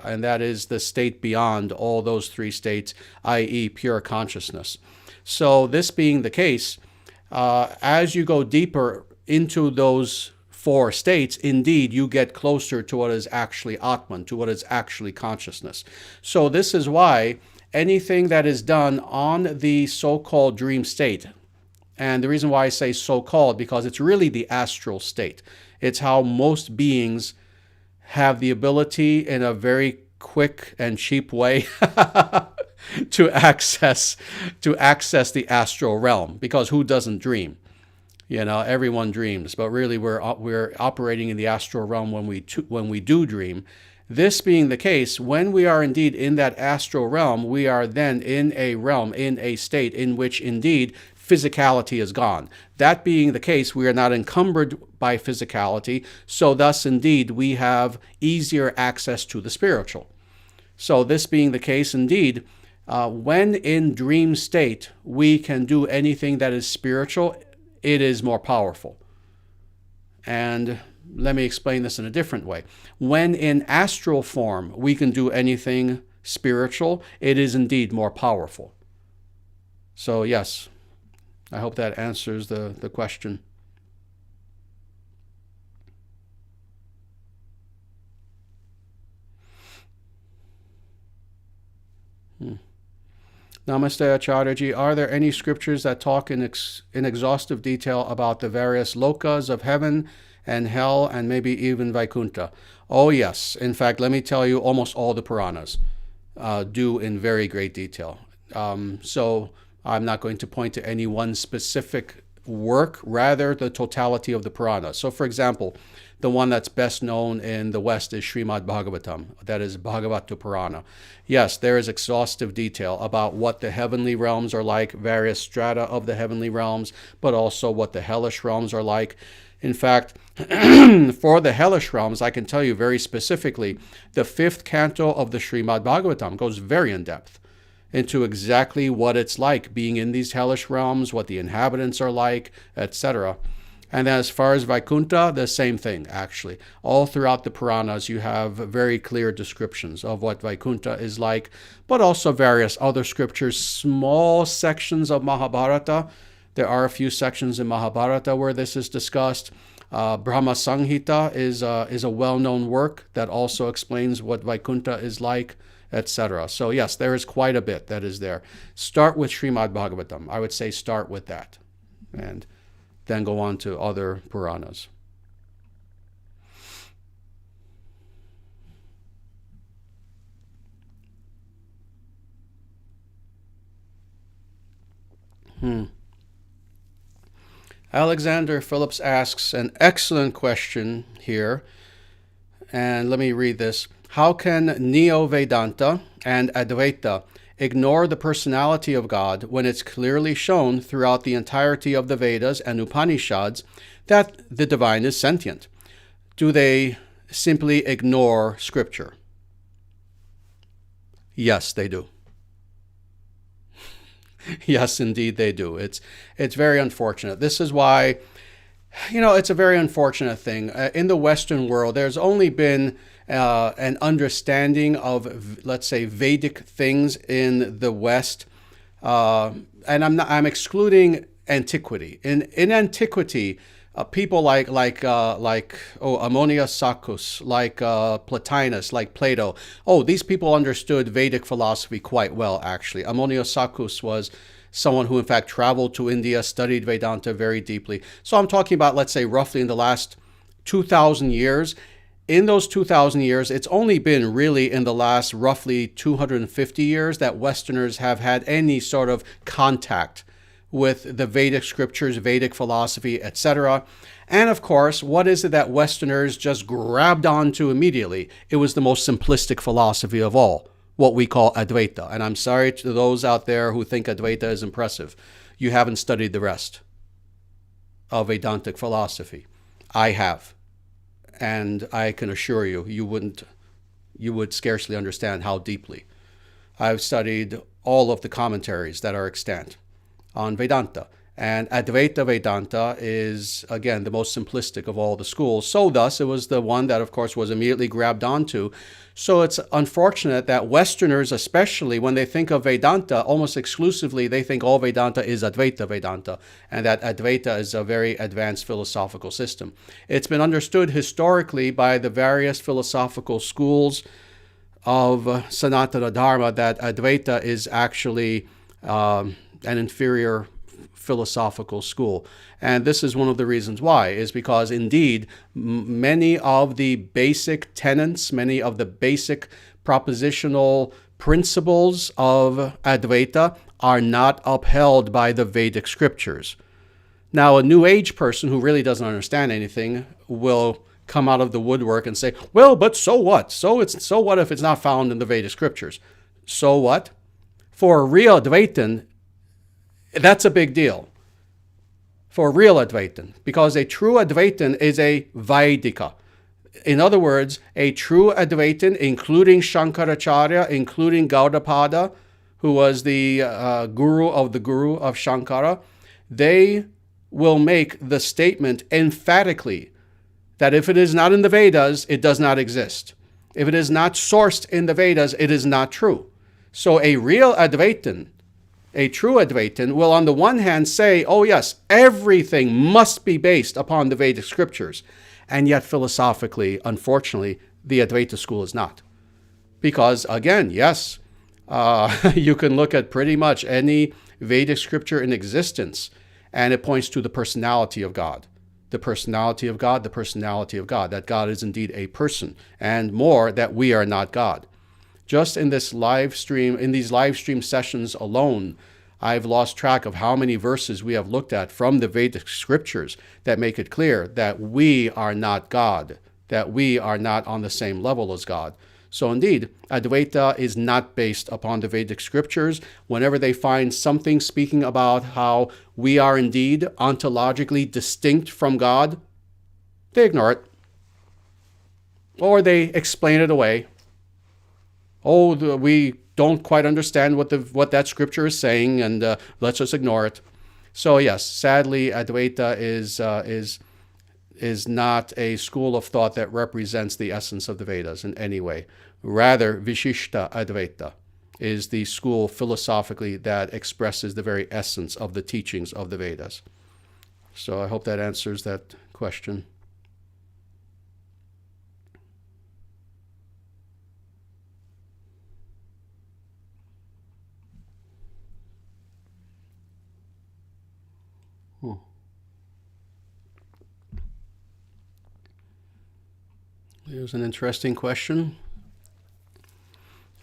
and that is the state beyond all those 3 states, i.e. pure consciousness. So this being the case, as you go deeper into those 4 states, indeed, you get closer to what is actually Atman, to what is actually consciousness. So this is why anything that is done on the so-called dream state, and the reason why I say so-called, because it's really the astral state. It's how most beings have the ability in a very quick and cheap way to access the astral realm, because who doesn't dream? You know, everyone dreams, but really we're operating in the astral realm when we do dream. This being the case, when we are indeed in that astral realm, we are then in a realm, in a state in which indeed physicality is gone. That being the case, we are not encumbered by physicality, so thus indeed we have easier access to the spiritual. So this being the case, indeed, when in dream state we can do anything that is spiritual, it is more powerful. And let me explain this in a different way. When in astral form we can do anything spiritual, it is indeed more powerful. So yes, I hope that answers the question. Namaste Acharyaji. Are there any scriptures that talk in exhaustive detail about the various lokas of heaven and hell and maybe even Vaikuntha? Oh yes. In fact, let me tell you, almost all the Puranas do in very great detail. So I'm not going to point to any one specific work, rather the totality of the Puranas. So for example, the one that's best known in the West is Srimad Bhagavatam, that is Bhagavata Purana. Yes, there is exhaustive detail about what the heavenly realms are like, various strata of the heavenly realms, but also what the hellish realms are like. In fact, for the hellish realms, I can tell you very specifically, the 5th canto of the Srimad Bhagavatam goes very in depth into exactly what it's like being in these hellish realms, what the inhabitants are like, etc. And as far as Vaikuntha, the same thing, actually. All throughout the Puranas, you have very clear descriptions of what Vaikuntha is like, but also various other scriptures, small sections of Mahabharata. There are a few sections in Mahabharata where this is discussed. Brahma Samhita is a well-known work that also explains what Vaikuntha is like, etc. So yes, there is quite a bit that is there. Start with Srimad Bhagavatam. I would say start with that, and then go on to other Puranas. Alexander Phillips asks an excellent question here, and let me read this. How can Neo-Vedanta and Advaita ignore the personality of God when it's clearly shown throughout the entirety of the Vedas and Upanishads that the divine is sentient? Do they simply ignore Scripture? Yes, they do. Yes, indeed they do. It's very unfortunate. This is why, it's a very unfortunate thing. In the Western world, there's only been an understanding of, let's say, Vedic things in the West, and I'm excluding antiquity. In antiquity, people like Ammonius Saccus, like Plotinus, like Plato. Oh, these people understood Vedic philosophy quite well, actually. Ammonius Saccus was someone who, in fact, traveled to India, studied Vedanta very deeply. So I'm talking about, let's say, roughly in the last 2,000 years. In those 2,000 years, it's only been really in the last roughly 250 years that Westerners have had any sort of contact with the Vedic scriptures, Vedic philosophy, etc. And of course, what is it that Westerners just grabbed onto immediately? It was the most simplistic philosophy of all, what we call Advaita. And I'm sorry to those out there who think Advaita is impressive. You haven't studied the rest of Vedantic philosophy. I have. And I can assure you, you would scarcely understand how deeply. I've studied all of the commentaries that are extant on Vedanta. And Advaita Vedanta is, again, the most simplistic of all the schools. So thus, it was the one that, of course, was immediately grabbed onto. So it's unfortunate that Westerners, especially when they think of Vedanta, almost exclusively, they think all Vedanta is Advaita Vedanta, and that Advaita is a very advanced philosophical system. It's been understood historically by the various philosophical schools of Sanatana Dharma that Advaita is actually an inferior philosophical school. And this is one of the reasons why, is because indeed many of the basic tenets, many of the basic propositional principles of Advaita are not upheld by the Vedic scriptures. Now, a New Age person who really doesn't understand anything will come out of the woodwork and say, well, but so what? So what if it's not found in the Vedic scriptures? So what? For a real Advaitin, that's a big deal. For a real Advaitin, because a true Advaitin is a Vaidika. In other words, a true Advaitin, including Shankaracharya, including Gaudapada, who was the guru of Shankara, they will make the statement emphatically that if it is not in the Vedas, it does not exist. If it is not sourced in the Vedas, it is not true. So a real Advaitin, a true Advaitin, will on the one hand say, oh yes, everything must be based upon the Vedic scriptures. And yet philosophically, unfortunately, the Advaita school is not. Because again, yes, you can look at pretty much any Vedic scripture in existence, and it points to the personality of God. The personality of God, the personality of God, that God is indeed a person, and more, that we are not God. Just in this live stream, in these live stream sessions alone, I've lost track of how many verses we have looked at from the Vedic scriptures that make it clear that we are not God, that we are not on the same level as God. So indeed, Advaita is not based upon the Vedic scriptures. Whenever they find something speaking about how we are indeed ontologically distinct from God, they ignore it. Or they explain it away. Oh, we don't quite understand what that scripture is saying, and let's just ignore it. So yes, sadly, Advaita is not a school of thought that represents the essence of the Vedas in any way. Rather, Vishishta Advaita is the school philosophically that expresses the very essence of the teachings of the Vedas. So I hope that answers that question. Here's an interesting question.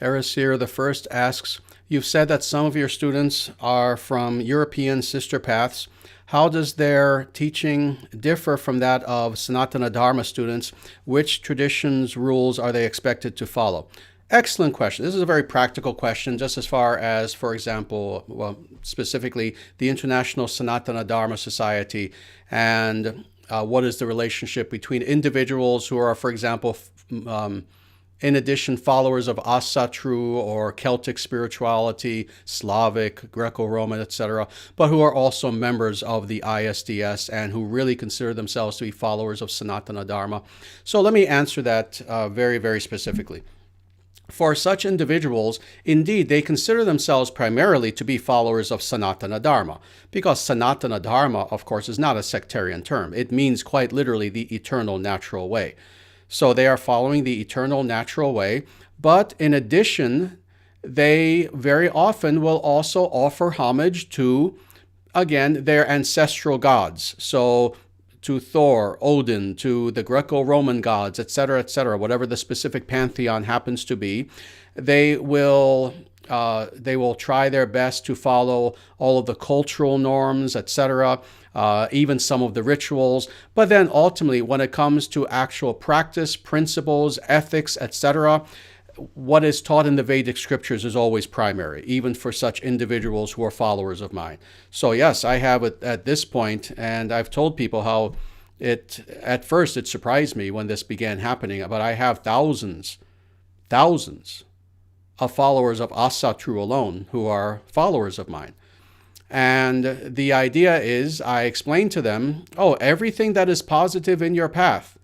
Erasir the First asks, you've said that some of your students are from European sister paths. How does their teaching differ from that of Sanatana Dharma students? Which traditions, rules are they expected to follow? Excellent question. This is a very practical question, just as far as, for example, well, specifically the International Sanatana Dharma Society, and what is the relationship between individuals who are, for example, in addition, followers of Asatru or Celtic spirituality, Slavic, Greco-Roman, etc., but who are also members of the ISDS and who really consider themselves to be followers of Sanatana Dharma. So let me answer that very, very specifically. For such individuals, indeed, they consider themselves primarily to be followers of Sanatana Dharma, because Sanatana Dharma, of course, is not a sectarian term. It means quite literally the eternal natural way. So they are following the eternal natural way, but in addition, they very often will also offer homage to, again, their ancestral gods. So to Thor, Odin, to the Greco-Roman gods, etc., whatever the specific pantheon happens to be, they will try their best to follow all of the cultural norms, etc., even some of the rituals. But then ultimately, when it comes to actual practice, principles, ethics, etc., what is taught in the Vedic scriptures is always primary, even for such individuals who are followers of mine. So yes, I have it at this point, and I've told people how at first it surprised me when this began happening, but I have thousands of followers of Asatru alone who are followers of mine. And the idea is, I explain to them, everything that is positive in your path,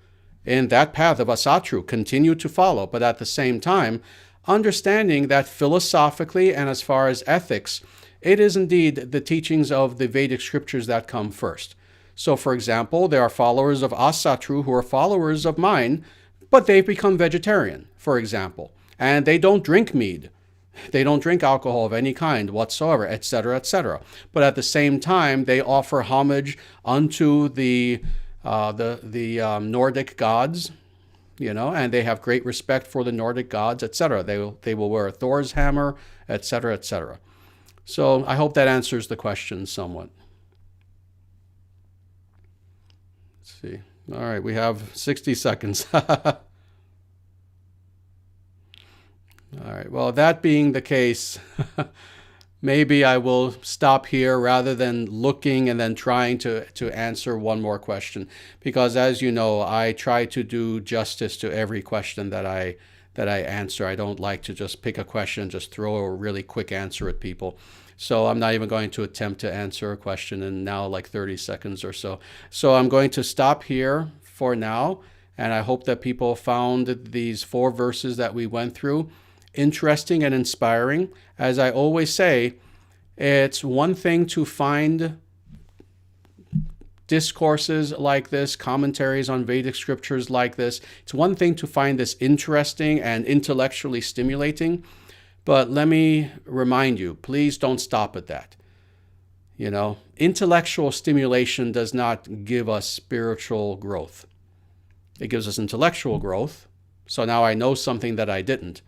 in that path of Asatru, continue to follow, but at the same time, understanding that philosophically and as far as ethics, it is indeed the teachings of the Vedic scriptures that come first. So, for example, there are followers of Asatru who are followers of mine, but they've become vegetarian, for example, and they don't drink mead. They don't drink alcohol of any kind whatsoever, etc., etc. But at the same time, they offer homage unto the Nordic gods, and they have great respect for the Nordic gods, etc. They will wear a Thor's hammer, etc., etc. So I hope that answers the question somewhat. Let's see. All right, we have 60 seconds. All right, well, that being the case, maybe I will stop here rather than looking and then trying to answer one more question. Because as you know, I try to do justice to every question that I answer. I don't like to just pick a question and just throw a really quick answer at people. So I'm not even going to attempt to answer a question in now like 30 seconds or so. So I'm going to stop here for now. And I hope that people found these 4 verses that we went through interesting and inspiring. As I always say, it's one thing to find discourses like this, commentaries on Vedic scriptures like this. It's one thing to find this interesting and intellectually stimulating, but let me remind you, please don't stop at that. Intellectual stimulation does not give us spiritual growth. It gives us intellectual growth. So now I know something that I didn't.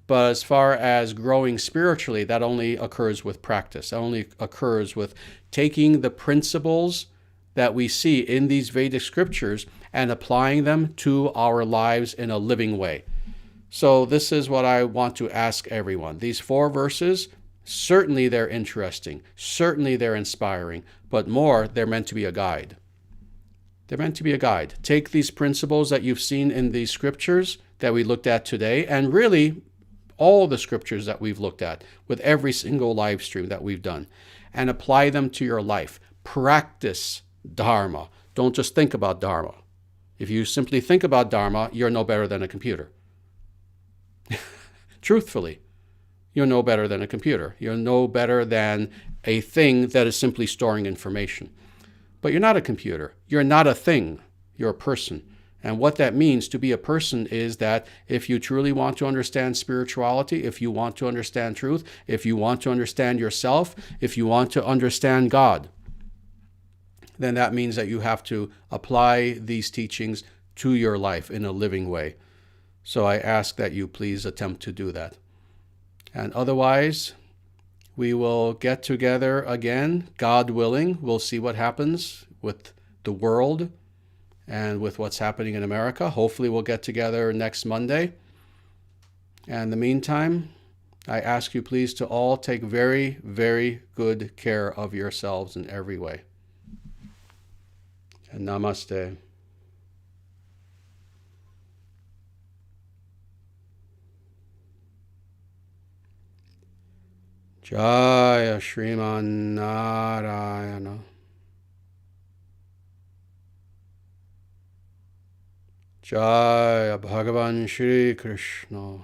But as far as growing spiritually, that only occurs with practice. That only occurs with taking the principles that we see in these Vedic scriptures and applying them to our lives in a living way. So this is what I want to ask everyone. These 4 verses, certainly they're interesting. Certainly they're inspiring. But more, they're meant to be a guide. They're meant to be a guide. Take these principles that you've seen in these scriptures that we looked at today, and really all the scriptures that we've looked at with every single live stream that we've done, and apply them to your life. Practice Dharma. Don't just think about Dharma. If you simply think about Dharma, you're no better than a computer. Truthfully, you're no better than a computer. You're no better than a thing that is simply storing information. But you're not a computer. You're not a thing. You're a person. And what that means to be a person is that if you truly want to understand spirituality, if you want to understand truth, if you want to understand yourself, if you want to understand God, then that means that you have to apply these teachings to your life in a living way. So I ask that you please attempt to do that. And otherwise, we will get together again, God willing. We'll see what happens with the world and with what's happening in America. Hopefully we'll get together next Monday. And in the meantime, I ask you please to all take very, very good care of yourselves in every way. And namaste. Jaya Shriman Narayana. Jaya Bhagavan Shri Krishna.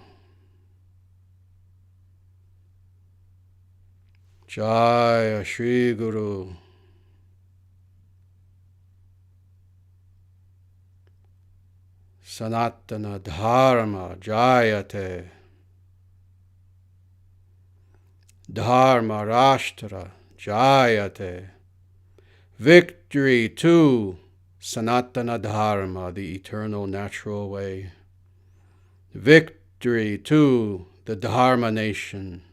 Jaya Shri Guru. Sanatana Dharma Jayate. Dharma Rashtra Jayate. Victory to Sanatana Dharma, the eternal natural way. Victory to the Dharma nation.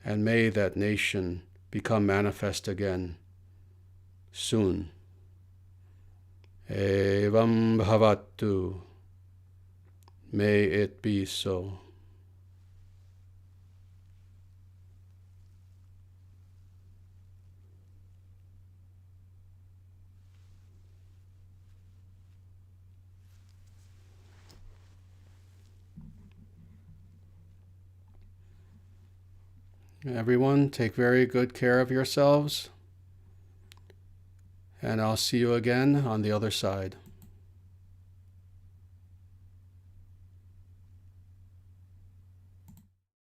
And may that nation become manifest again soon. Evam bhavatu. May it be so. Everyone, take very good care of yourselves, and I'll see you again on the other side.